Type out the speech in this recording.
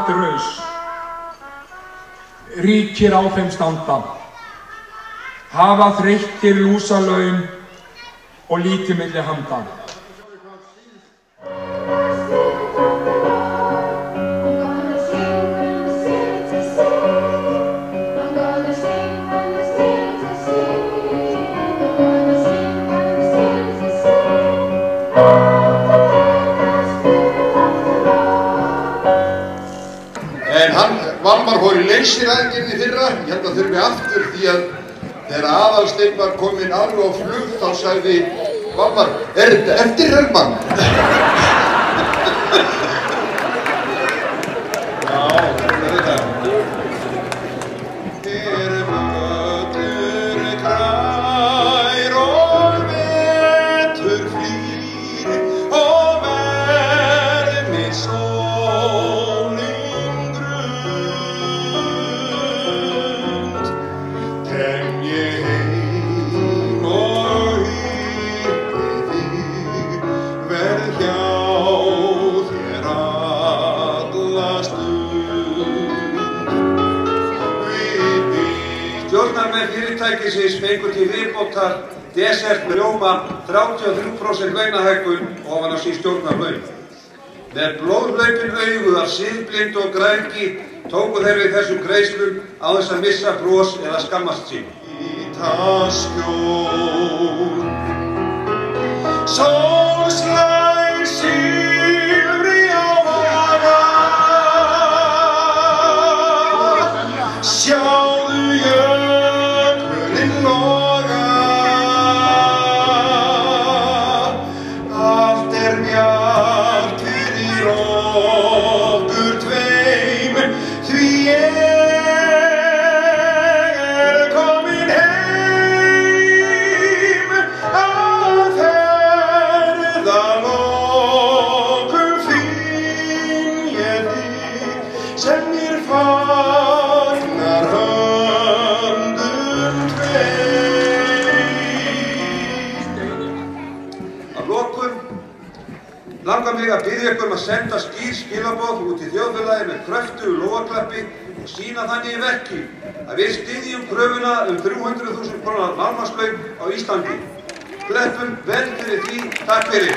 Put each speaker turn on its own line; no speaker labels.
draus. Ríkir á þeim standa, hafa þreyttir lúsalaun og lítið milli handa.
Valmar fór í leysiraðgerð í fyrra, ég held að þurfi aftur því að þegar Aðalsteinn var kominn alveg á flug þá sagði Valmar, þetta eftir Hermann? Já, þetta er þetta. Völlur grær og vetur flýr og verð með sólin kem ég heim og hitti þig, verð hjá þér alla stund.
Stjórnarmenn fyrirtækisins fengu til viðbótar desert með rjóma 33% launahækkun ofan á sín stjórnarlaun. Með blóðhlaupin augu af siðblind og græðgi tóku þeir við þessum greiðslum á þess að missa bros eða skammast sín.
Sól slær silfri á vaga, sjáðu jökulinn loga, allt er bjart fyrir okkur tveim, því ég er kominn heim að ferðalokum finn ég þig sem mér fagnar höndum tveim.
Að lokum langar mig að biðja ykkur að senda skýr skilaboð út í þjóðfélagið með kröftugu lófaklappi og sýna þannig í verki að við styðjum kröfuna 300.000 króna lágmarkslaun á Íslandi. Kleppum vel fyrir því. Takk fyrir.